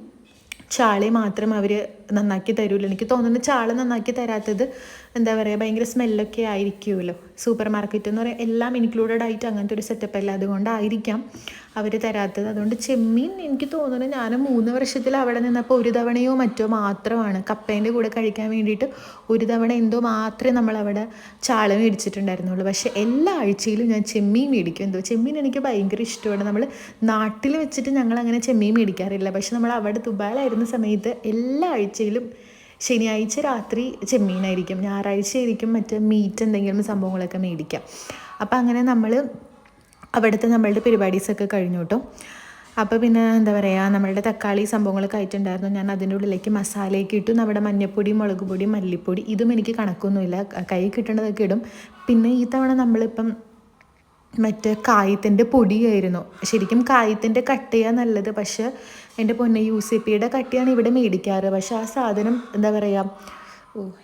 ചാളയും മാത്രം അവർ നന്നാക്കി തരുമല്ലോ. എനിക്ക് തോന്നുന്നു ചാള നന്നാക്കി തരാത്തത് എന്താ പറയുക, ഭയങ്കര സ്മെല്ലൊക്കെ ആയിരിക്കുമല്ലോ. സൂപ്പർ മാർക്കറ്റ് എന്ന് പറയുക എല്ലാം ഇൻക്ലൂഡഡ് ആയിട്ട് അങ്ങനത്തെ ഒരു സെറ്റപ്പ് അല്ല, അതുകൊണ്ടായിരിക്കാം അവർ തരാത്തത്. അതുകൊണ്ട് ചെമ്മീൻ എനിക്ക് തോന്നുന്നു ഞാൻ 3 വർഷത്തിൽ അവിടെ നിന്നപ്പോൾ ഒരു തവണയോ മറ്റോ മാത്രമാണ് കപ്പേൻ്റെ കൂടെ കഴിക്കാൻ വേണ്ടിയിട്ട് ഒരു തവണ എന്തോ മാത്രമേ നമ്മളവിടെ ചാള മേടിച്ചിട്ടുണ്ടായിരുന്നുള്ളൂ. പക്ഷേ എല്ലാ ആഴ്ചയിലും ഞാൻ ചെമ്മീൻ മേടിക്കും. എന്തോ ചെമ്മീൻ എനിക്ക് ഭയങ്കര ഇഷ്ടമാണ്. നമ്മൾ നാട്ടിൽ വെച്ചിട്ട് ഞങ്ങൾ അങ്ങനെ ചെമ്മീൻ മേടിക്കാറില്ല. പക്ഷെ നമ്മൾ അവിടെ ദുബായിലായിരുന്ന സമയത്ത് എല്ലാ ആഴ്ചയിലും ശനിയാഴ്ച രാത്രി ചെമ്മീനായിരിക്കും, ഞായറാഴ്ച ആയിരിക്കും മറ്റേ മീറ്റ് എന്തെങ്കിലും സംഭവങ്ങളൊക്കെ മേടിക്കാം. അപ്പോൾ അങ്ങനെ നമ്മൾ അവിടുത്തെ നമ്മളുടെ പരിപാടീസൊക്കെ കഴിഞ്ഞു കേട്ടോ. അപ്പോൾ പിന്നെ എന്താ പറയുക, നമ്മളുടെ തക്കാളി സംഭവങ്ങളൊക്കെ ആയിട്ടുണ്ടായിരുന്നു. ഞാൻ അതിൻ്റെ ഉള്ളിലേക്ക് മസാലയൊക്കെ ഇട്ടു. നമ്മുടെ മഞ്ഞൾപ്പൊടി, മുളക് പൊടി, മല്ലിപ്പൊടി, ഇതും എനിക്ക് കണക്കൊന്നുമില്ല, കൈ കിട്ടേണ്ടതൊക്കെ ഇടും. പിന്നെ ഈ തവണ നമ്മളിപ്പം മറ്റേ കായത്തിൻ്റെ പൊടിയായിരുന്നു. ശരിക്കും കായത്തിൻ്റെ കട്ടയാണ് നല്ലത്, പക്ഷേ എൻ്റെ പൊന്നെ UCPയുടെ കട്ടിയാണ് ഇവിടെ മേടിക്കാറ്. പക്ഷേ ആ സാധനം എന്താ പറയുക,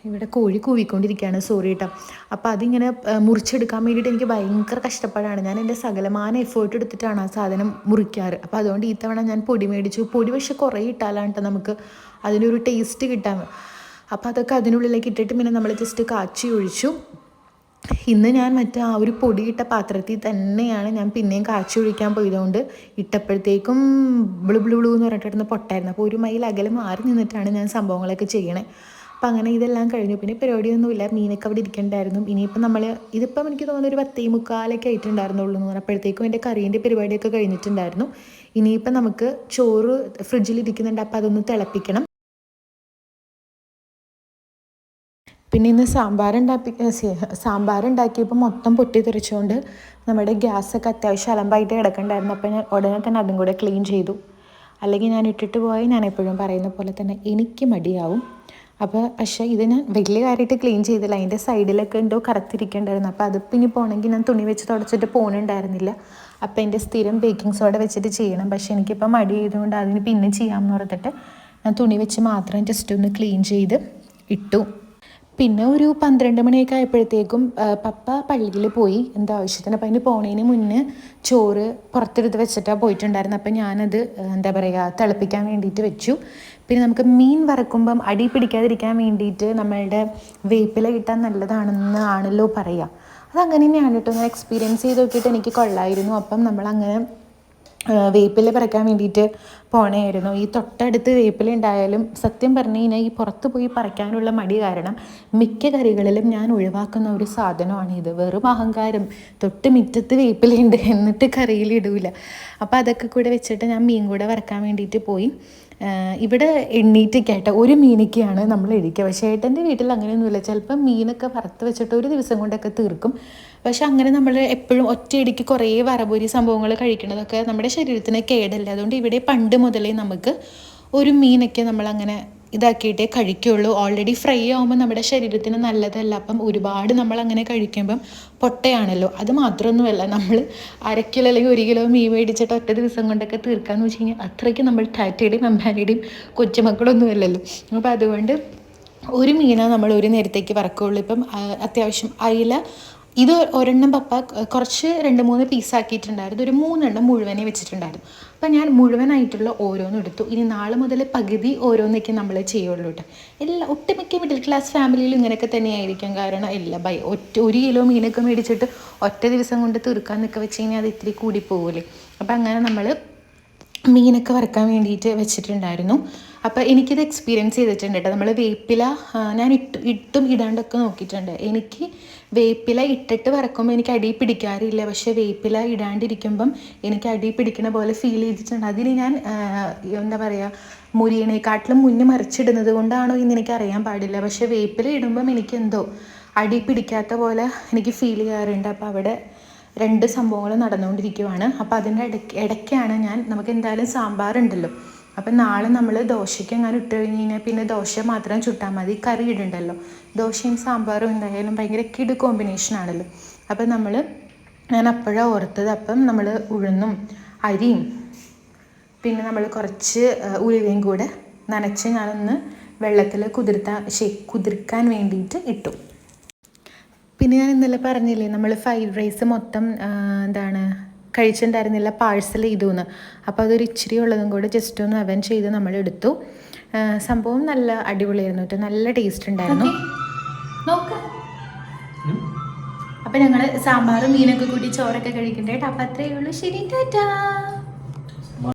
ഇവിടെ കോഴി കൂവിക്കൊണ്ടിരിക്കുകയാണ്, സോറി കേട്ടോ. അപ്പോൾ അതിങ്ങനെ മുറിച്ചെടുക്കാൻ വേണ്ടിയിട്ട് എനിക്ക് ഭയങ്കര കഷ്ടപ്പാടാണ്. ഞാൻ എൻ്റെ സകലമാന എഫേർട്ട് എടുത്തിട്ടാണ് ആ സാധനം മുറിക്കാറ്. അപ്പോൾ അതുകൊണ്ട് ഈ തവണ ഞാൻ പൊടി മേടിച്ചു. പൊടി പക്ഷേ കുറേ ഇട്ടാലാണ് കേട്ടോ നമുക്ക് അതിനൊരു ടേസ്റ്റ് കിട്ടാൻ. അപ്പോൾ അതൊക്കെ അതിനുള്ളിലേക്ക് ഇട്ടിട്ട് പിന്നെ നമ്മൾ ജസ്റ്റ് കാച്ചി ഒഴിച്ചു. ഇന്ന് ഞാൻ മറ്റേ ആ ഒരു പൊടിയിട്ട പാത്രത്തിൽ തന്നെയാണ് ഞാൻ പിന്നെയും കാച്ചി ഒഴിക്കാൻ പോയതുകൊണ്ട് ഇട്ടപ്പോഴത്തേക്കും ബ്ലു ബ്ലു ബ്ലൂ എന്ന് പറഞ്ഞിട്ടിരുന്ന പൊട്ടായിരുന്നു. അപ്പോൾ 1 മൈൽ അകലെ മാറി നിന്നിട്ടാണ് ഞാൻ സംഭവങ്ങളൊക്കെ ചെയ്യണേ. അപ്പം അങ്ങനെ ഇതെല്ലാം കഴിഞ്ഞു. പിന്നെ പരിപാടിയൊന്നുമില്ല, മീനൊക്കെ അവിടെ ഇരിക്കണ്ടായിരുന്നു. ഇനിയിപ്പം ഇതിപ്പം എനിക്ക് തോന്നുന്നു ഒരു 10:45 ആയിട്ടുണ്ടായിരുന്നുള്ളൂ എന്ന് പറഞ്ഞപ്പോഴത്തേക്കും എൻ്റെ കറീൻ്റെ പരിപാടിയൊക്കെ കഴിഞ്ഞിട്ടുണ്ടായിരുന്നു. ഇനിയിപ്പം നമുക്ക് ചോറ് ഫ്രിഡ്ജിൽ ഇരിക്കുന്നുണ്ട്, അപ്പോൾ അതൊന്ന് തിളപ്പിക്കണം. പിന്നെ ഇന്ന് സാമ്പാറുണ്ടാക്കിയപ്പോൾ മൊത്തം പൊട്ടിത്തെറിച്ചുകൊണ്ട് നമ്മുടെ ഗ്യാസൊക്കെ അത്യാവശ്യം അലമ്പായിട്ട് കിടക്കണ്ടായിരുന്നു. അപ്പോൾ ഞാൻ ഉടനെ തന്നെ അതും കൂടെ ക്ലീൻ ചെയ്തു. അല്ലെങ്കിൽ ഞാൻ ഇട്ടിട്ട് പോയി ഞാൻ എപ്പോഴും പറയുന്ന പോലെ തന്നെ എനിക്ക് മടിയാവും. അപ്പോൾ പക്ഷേ ഇത് ഞാൻ വലിയ കാര്യമായിട്ട് ക്ലീൻ ചെയ്തില്ല, അതിൻ്റെ സൈഡിലൊക്കെ എന്തോ കറുത്തിരിക്കേണ്ടായിരുന്നു. അപ്പോൾ അതിപ്പോൾ ഇനി പോകണമെങ്കിൽ ഞാൻ തുണി വെച്ച് തുടച്ചിട്ട് പോകുന്നുണ്ടായിരുന്നില്ല. അപ്പോൾ എൻ്റെ സ്ഥിരം ബേക്കിംഗ് സോഡ വെച്ചിട്ട് ചെയ്യണം. പക്ഷേ എനിക്കിപ്പോൾ മടി ചെയ്തുകൊണ്ട് അതിന് പിന്നെ ചെയ്യാമെന്ന് പറഞ്ഞിട്ട് ഞാൻ തുണി വെച്ച് മാത്രം ജസ്റ്റ് ഒന്ന് ക്ലീൻ ചെയ്ത് ഇട്ടു. പിന്നെ ഒരു 12 മണിയൊക്കെ ആയപ്പോഴത്തേക്കും പപ്പ പള്ളിയിൽ പോയി എന്താ ആവശ്യത്തിന്. അപ്പം അതിന് പോണതിന് മുന്നേ ചോറ് പുറത്തെടുത്ത് വെച്ചിട്ടാണ് പോയിട്ടുണ്ടായിരുന്നു. അപ്പം ഞാനത് എന്താ പറയുക തിളപ്പിക്കാൻ വേണ്ടിയിട്ട് വെച്ചു. പിന്നെ നമുക്ക് മീൻ വറക്കുമ്പം അടി പിടിക്കാതിരിക്കാൻ വേണ്ടിയിട്ട് നമ്മളുടെ വേപ്പില ഇട്ടാൽ നല്ലതാണെന്ന് ആണല്ലോ പറയുക. അതങ്ങനെ തന്നെയാണ് കേട്ടോ. ഞാൻ എക്സ്പീരിയൻസ് ചെയ്ത് നോക്കിയിട്ട് എനിക്ക് കൊള്ളായിരുന്നു. അപ്പം നമ്മളങ്ങനെ വേപ്പില പറിക്കാൻ വേണ്ടിയിട്ട് പോണേയായിരുന്നു. ഈ തൊട്ടടുത്ത് വേപ്പില ഉണ്ടായാലും സത്യം പറഞ്ഞു കഴിഞ്ഞാൽ ഈ പുറത്ത് പോയി പറിക്കാനുള്ള മടി കാരണം മിക്ക കറികളിലും ഞാൻ ഒഴിവാക്കുന്ന ഒരു സാധനമാണ് ഇത്. വെറും അഹങ്കാരം, തൊട്ട് മുറ്റത്ത് വേപ്പിലുണ്ട് എന്നിട്ട് കറിയിൽ ഇടൂല. അപ്പോൾ അതൊക്കെ കൂടെ വെച്ചിട്ട് ഞാൻ മീൻ കൂടെ വറക്കാൻ വേണ്ടിയിട്ട് പോയി. ഇവിടെ എണ്ണീറ്റൊക്കെയായിട്ട് ഒരു മീനൊക്കെയാണ് നമ്മൾ ഇരിക്കുക. പക്ഷേ ഏട്ടൻ്റെ വീട്ടിൽ അങ്ങനെയൊന്നുമില്ല. ചിലപ്പോൾ മീനൊക്കെ വറുത്ത് വെച്ചിട്ട് ഒരു ദിവസം കൊണ്ടൊക്കെ തീർക്കും. പക്ഷെ അങ്ങനെ നമ്മൾ എപ്പോഴും ഒറ്റയടിക്ക് കുറേ വറപൊരി സംഭവങ്ങൾ കഴിക്കുന്നതൊക്കെ നമ്മുടെ ശരീരത്തിന് കേടല്ല. അതുകൊണ്ട് ഇവിടെ പണ്ട് മുതലേ നമുക്ക് ഒരു മീനൊക്കെ നമ്മളങ്ങനെ ഇതാക്കിയിട്ടേ കഴിക്കുകയുള്ളൂ. ഓൾറെഡി ഫ്രൈ ആകുമ്പോൾ നമ്മുടെ ശരീരത്തിന് നല്ലതല്ല. അപ്പം ഒരുപാട് നമ്മളങ്ങനെ കഴിക്കുമ്പം പൊട്ടയാണല്ലോ. അത് മാത്രമൊന്നുമല്ല, നമ്മൾ 1/2 കിലോ അല്ലെങ്കിൽ 1 കിലോ മീൻ മേടിച്ചിട്ട് ഒറ്റ ദിവസം കൊണ്ടൊക്കെ തീർക്കാമെന്ന് വെച്ച് കഴിഞ്ഞാൽ അത്രയ്ക്ക് നമ്മൾ ടാറ്റയുടെയും അമ്പാനിയുടെയും കൊച്ചുമക്കളൊന്നുമല്ലല്ലോ. അപ്പോൾ അതുകൊണ്ട് ഒരു മീനാണ് നമ്മൾ ഒരു നേരത്തേക്ക് വറക്കുകയുള്ളൂ. ഇപ്പം അത്യാവശ്യം അയില ഇത് ഒരെണ്ണം പപ്പ കുറച്ച് 2-3 പീസാക്കിയിട്ടുണ്ടായിരുന്നു. ഒരു 3 എണ്ണം മുഴുവനെ വെച്ചിട്ടുണ്ടായിരുന്നു. അപ്പം ഞാൻ മുഴുവനായിട്ടുള്ള ഓരോന്നും എടുത്തു. ഇനി നാളെ മുതൽ പകുതി ഓരോന്നൊക്കെ നമ്മൾ ചെയ്യുള്ളൂ കേട്ടോ. ഒട്ടുമിക്ക മിഡിൽ ക്ലാസ് ഫാമിലിയിലും ഇങ്ങനെയൊക്കെ തന്നെയായിരിക്കും. കാരണം ഒരു കിലോ മീനൊക്കെ മേടിച്ചിട്ട് ഒറ്റ ദിവസം കൊണ്ട് തീർക്കാമെന്നൊക്കെ വെച്ച് കഴിഞ്ഞാൽ അത് ഇത്തിരി കൂടിപ്പോകില്ലേ. അപ്പം അങ്ങനെ നമ്മൾ മീനൊക്കെ വറുക്കാൻ വേണ്ടിയിട്ട് വെച്ചിട്ടുണ്ടായിരുന്നു. അപ്പോൾ എനിക്കിത് എക്സ്പീരിയൻസ് ചെയ്തിട്ടുണ്ട് കേട്ടോ. നമ്മൾ വേപ്പില ഞാൻ ഇട്ടും ഇടാണ്ടൊക്കെ നോക്കിയിട്ടുണ്ട്. എനിക്ക് വേപ്പില ഇട്ടിട്ട് വറക്കുമ്പോൾ എനിക്ക് അടി പിടിക്കാറില്ല. പക്ഷേ വേപ്പില ഇടാണ്ടിരിക്കുമ്പം എനിക്ക് അടി പിടിക്കുന്ന പോലെ ഫീൽ ചെയ്തിട്ടുണ്ട്. അതിന് ഞാൻ എന്താ പറയുക, മുരിയണേക്കാട്ടിലും മുന്നേ മറിച്ചിടുന്നത് കൊണ്ടാണോ എന്ന് എനിക്കറിയാൻ പാടില്ല. പക്ഷേ വേപ്പില ഇടുമ്പം എനിക്കെന്തോ അടി പിടിക്കാത്ത പോലെ എനിക്ക് ഫീൽ ചെയ്യാറുണ്ട്. അപ്പോൾ അവിടെ 2 സംഭവങ്ങൾ നടന്നുകൊണ്ടിരിക്കുവാണ്. അപ്പോൾ അതിൻ്റെ ഇടയ്ക്കാണ് നമുക്ക് എന്തായാലും സാമ്പാറുണ്ടല്ലോ. അപ്പം നാളെ നമ്മൾ ദോശയ്ക്ക് അങ്ങനെ ഇട്ട് കഴിഞ്ഞ് കഴിഞ്ഞാൽ പിന്നെ ദോശ മാത്രം ചുട്ടാൽ മതി, കറി ഇടണ്ടല്ലോ. ദോശയും സാമ്പാറും എന്തായാലും ഭയങ്കര കിടു കോമ്പിനേഷനാണല്ലോ. അപ്പം ഞാൻ അപ്പോഴാണ് ഓർത്തത്. അപ്പം നമ്മൾ ഉഴുന്നും അരിയും പിന്നെ നമ്മൾ കുറച്ച് ഉലുവയും കൂടെ നനച്ച് ഞാനൊന്ന് വെള്ളത്തിൽ കുതിർക്കാൻ വേണ്ടിയിട്ട് ഇട്ടു. പിന്നെ ഞാൻ ഇന്നലെ പറഞ്ഞില്ലേ, നമ്മൾ ഫ്രൈഡ് റൈസ് മൊത്തം കഴിച്ചിട്ടുണ്ടായിരുന്നില്ല, പാഴ്സൽ ചെയ്തുവെന്ന്. അപ്പോൾ അതൊരു ഇച്ചിരി ഉള്ളതും കൂടെ ജസ്റ്റ് ഒന്ന് അവൻ ചെയ്ത് നമ്മൾ എടുത്തു. സംഭവം നല്ല അടിപൊളിയായിരുന്നു കേട്ടോ, നല്ല ടേസ്റ്റ് ഉണ്ടായിരുന്നു. അപ്പം ഞങ്ങൾ സാമ്പാറും മീനൊക്കെ കൂടി ചോറൊക്കെ കഴിക്കണ്ടേ കേട്ടോ. അപ്പം അത്രയേ ഉള്ളൂ. ശരി, ടാറ്റാ.